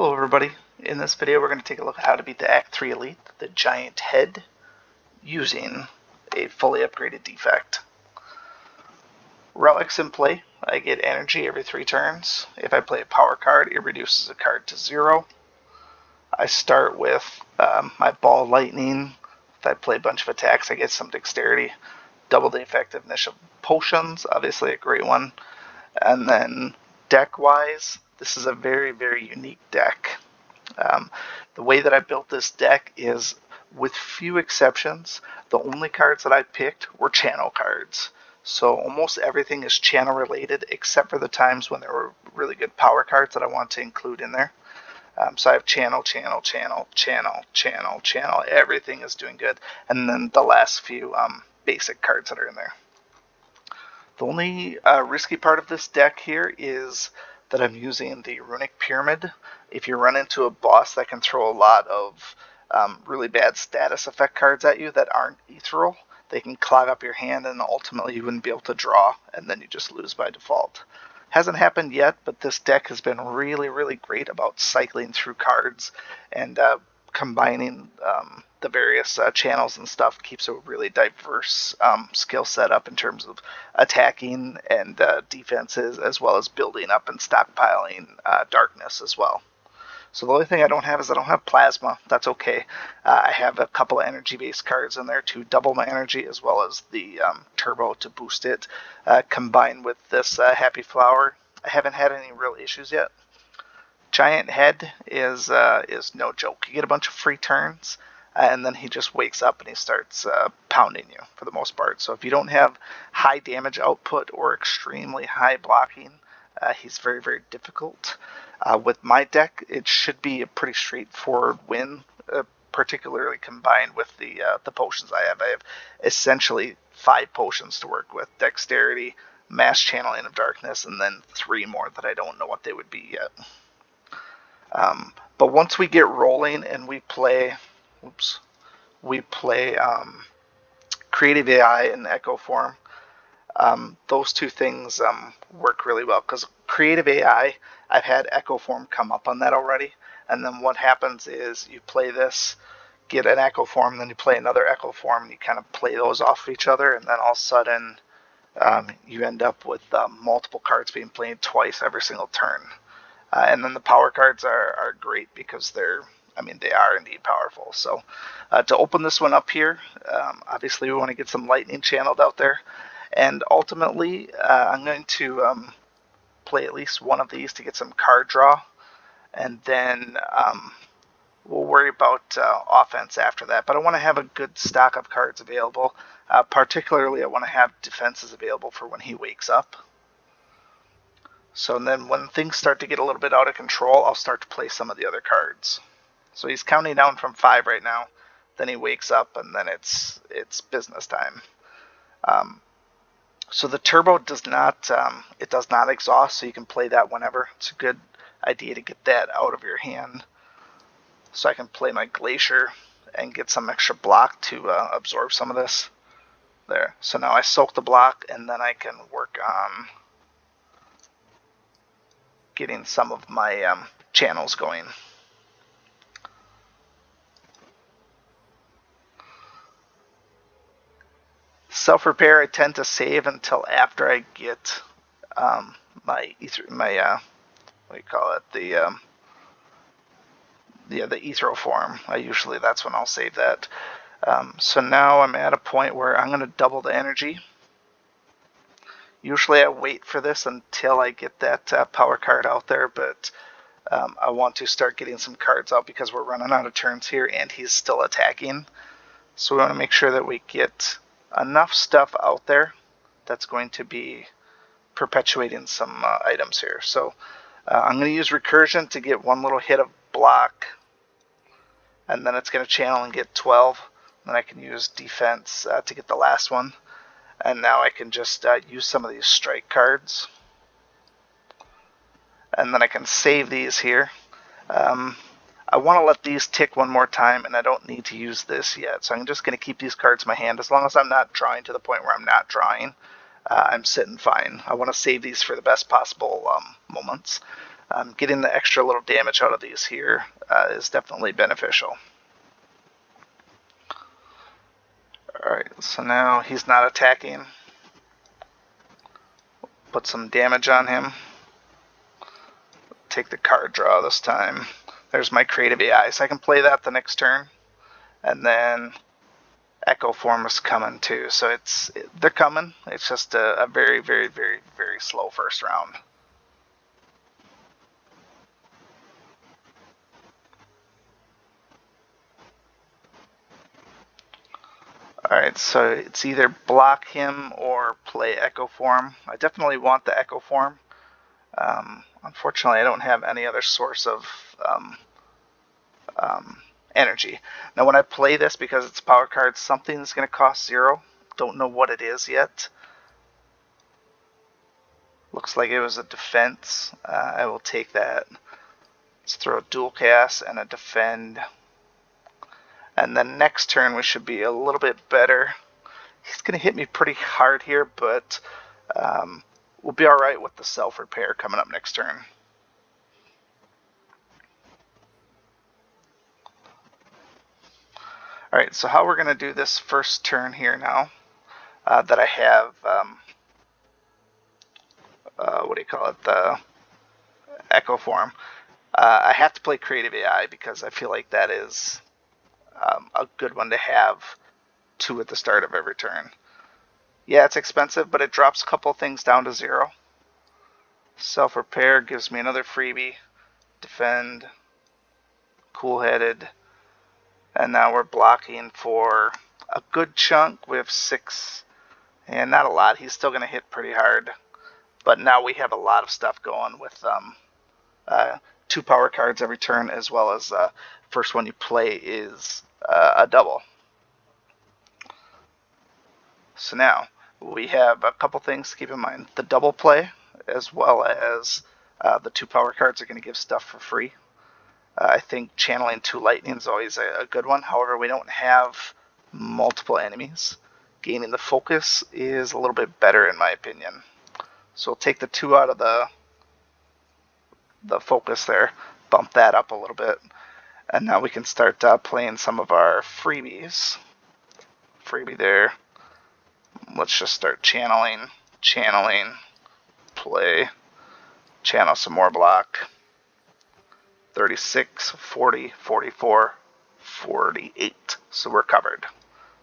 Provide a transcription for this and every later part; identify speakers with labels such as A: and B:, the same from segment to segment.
A: Hello everybody. In this video we're going to take a look at how to beat the Act 3 Elite, the Giant Head, using a fully upgraded Defect. Relics in play, I get energy every 3 turns. If I play a power card, it reduces a card to 0. I start with my Ball Lightning. If I play a bunch of attacks, I get some dexterity. Double the effectiveness of potions, obviously a great one. And then deck-wise, this is a very, very unique deck. The way that I built this deck is, with few exceptions, the only cards that I picked were channel cards. So almost everything is channel related, except for the times when there were really good power cards that I want to include in there. So I have channel, channel, channel, channel, channel, channel. Everything is doing good. And then the last few basic cards that are in there. The only risky part of this deck here is that I'm using the Runic Pyramid. If you run into a boss that can throw a lot of really bad status effect cards at you that aren't ethereal, they can clog up your hand and ultimately you wouldn't be able to draw, and then you just lose by default. Hasn't happened yet, but this deck has been really, really great about cycling through cards and combining the various channels and stuff. Keeps a really diverse skill set up in terms of attacking and defenses, as well as building up and stockpiling darkness as well. So the only thing I don't have is I don't have plasma. That's okay. I have a couple of energy-based cards in there to double my energy, as well as the turbo to boost it. Combined with this happy flower, I haven't had any real issues yet. Giant Head is no joke. You get a bunch of free turns, and then he just wakes up and he starts pounding you for the most part. So if you don't have high damage output or extremely high blocking, he's very, very difficult. With my deck, it should be a pretty straightforward win, particularly combined with the potions I have. I have essentially 5 potions to work with: Dexterity, Mass Channeling of Darkness, and then 3 more that I don't know what they would be yet. But once we get rolling and we play, Creative AI and Echo Form, those two things work really well, because Creative AI, I've had Echo Form come up on that already, and then what happens is you play this, get an Echo Form, then you play another Echo Form, and you kind of play those off of each other, and then all of a sudden you end up with multiple cards being played twice every single turn. And then the power cards are great because they are indeed powerful. So to open this one up here, obviously we want to get some lightning channeled out there. And ultimately, I'm going to play at least one of these to get some card draw. And then we'll worry about offense after that. But I want to have a good stock of cards available. Particularly, I want to have defenses available for when he wakes up. So then when things start to get a little bit out of control, I'll start to play some of the other cards. So he's counting down from 5 right now. Then he wakes up, and then it's business time. So the turbo does not exhaust, so you can play that whenever. It's a good idea to get that out of your hand. So I can play my Glacier and get some extra block to absorb some of this. There. So now I soak the block, and then I can work on getting some of my channels going. Self-repair I tend to save until after I get the ethereal form. That's when I'll save that. So now I'm at a point where I'm going to double the energy. Usually I wait for this until I get that power card out there, but I want to start getting some cards out because we're running out of turns here and he's still attacking. So we want to make sure that we get enough stuff out there that's going to be perpetuating some items here. So I'm going to use Recursion to get one little hit of block, and then it's going to channel and get 12. Then I can use Defense to get the last one. And now I can just use some of these strike cards. And then I can save these here. I want to let these tick one more time, and I don't need to use this yet. So I'm just going to keep these cards in my hand. As long as I'm not drawing to the point where I'm not drawing, I'm sitting fine. I want to save these for the best possible moments. Getting the extra little damage out of these here is definitely beneficial. Alright, so now he's not attacking. Put some damage on him. Take the card draw this time. There's my creative AI, so I can play that the next turn. And then Echo Form is coming too, so they're coming. It's just a very, very, very, very slow first round. Alright, so it's either block him or play Echo Form. I definitely want the Echo Form. Unfortunately, I don't have any other source of energy. Now, when I play this, because it's power card, something is going to cost 0. Don't know what it is yet. Looks like it was a defense. I will take that. Let's throw a dual cast and a defend. And then next turn we should be a little bit better. He's going to hit me pretty hard here, but we'll be alright with the self-repair coming up next turn. Alright, so how we're going to do this first turn here now that I have, what do you call it, the Echo Form. I have to play Creative AI because I feel like that is a good one to have 2 at the start of every turn. Yeah, it's expensive, but it drops a couple things down to 0. Self-repair gives me another freebie. Defend. Cool-headed. And now we're blocking for a good chunk. We have 6. And not a lot. He's still going to hit pretty hard. But now we have a lot of stuff going with 2 power cards every turn, as well as first one you play is a double. So now we have a couple things to keep in mind. The double play, as well as the 2 power cards are going to give stuff for free. I think channeling 2 lightning is always a good one. However, we don't have multiple enemies. Gaining the focus is a little bit better in my opinion. So we'll take the 2 out of the focus there, bump that up a little bit, and now we can start playing some of our freebies. Freebie there. Let's just start channeling, play, channel some more block. 36, 40, 44, 48. So we're covered.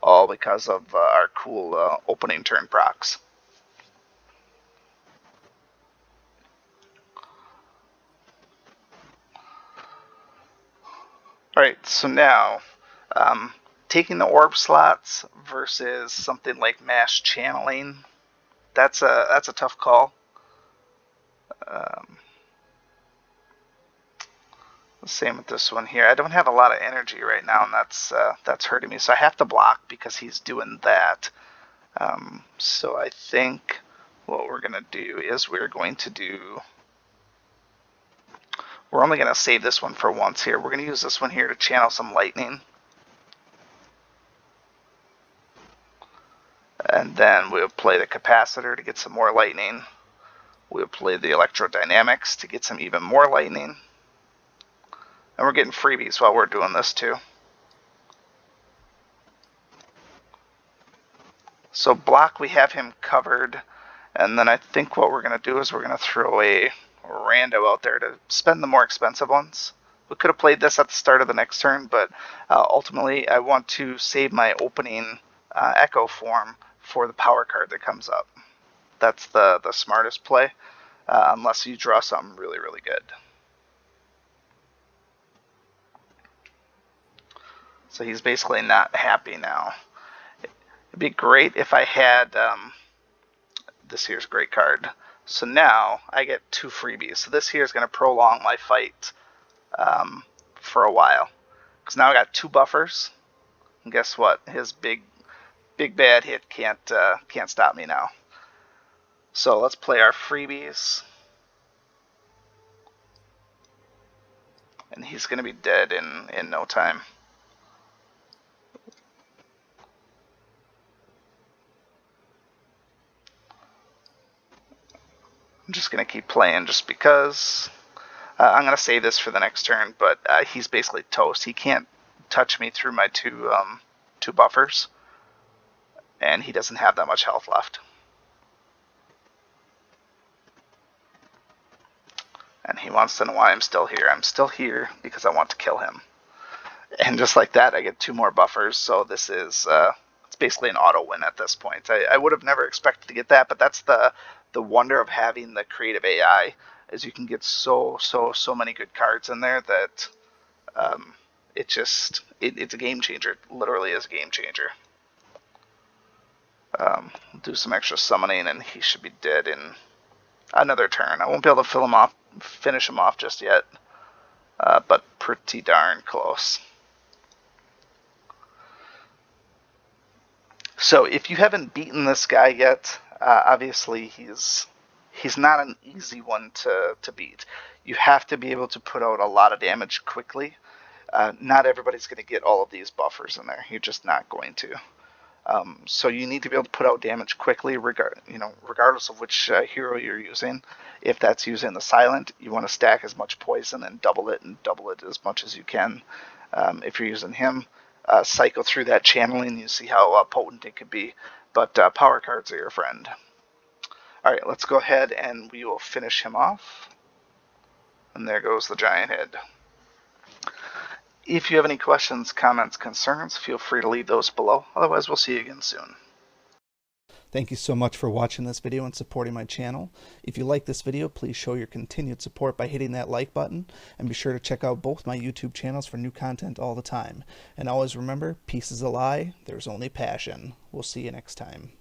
A: All because of our cool opening turn procs. Alright, so now taking the orb slots versus something like mass channeling, that's a tough call. Same with this one here. I don't have a lot of energy right now, and that's hurting me. So I have to block because he's doing that. So I think what we're going to do is we're only going to save this one for once here. We're going to use this one here to channel some lightning. And then we'll play the capacitor to get some more lightning. We'll play the electrodynamics to get some even more lightning. And we're getting freebies while we're doing this too. So block, we have him covered. And then I think what we're going to do is we're going to throw a rando out there to spend the more expensive ones. We could have played this at the start of the next turn, but ultimately I want to save my opening Echo Form for the power card that comes up. That's the smartest play, unless you draw something really, really good. So he's basically not happy now. It'd be great if I had this here's a great card. So now I get 2 freebies. So this here is going to prolong my fight for a while. Because now I got 2 buffers. And guess what? His big bad hit can't stop me now. So let's play our freebies. And he's going to be dead in no time. I'm just going to keep playing just because. I'm going to save this for the next turn, but he's basically toast. He can't touch me through my two buffers, and he doesn't have that much health left. And he wants to know why I'm still here. I'm still here because I want to kill him. And just like that, I get 2 more buffers, so this is it's basically an auto win at this point. I would have never expected to get that, but that's the wonder of having the creative AI, is you can get so many good cards in there that it's a game changer. It literally is a game changer. Do some extra summoning, and he should be dead in another turn. I won't be able to finish him off just yet, but pretty darn close. So if you haven't beaten this guy yet, obviously he's not an easy one to beat. You have to be able to put out a lot of damage quickly. Not everybody's going to get all of these buffers in there. You're just not going to. So you need to be able to put out damage quickly, regardless of which hero you're using. If that's using the silent, you want to stack as much poison and double it as much as you can. If you're using him, cycle through that channeling. You see how potent it could be. But power cards are your friend. All right, let's go ahead and we will finish him off. And there goes the giant head. If you have any questions, comments, concerns, feel free to leave those below. Otherwise, we'll see you again soon.
B: Thank you so much for watching this video and supporting my channel. If you like this video, please show your continued support by hitting that like button, and be sure to check out both my YouTube channels for new content all the time. And always remember, peace is a lie, there's only passion. We'll see you next time.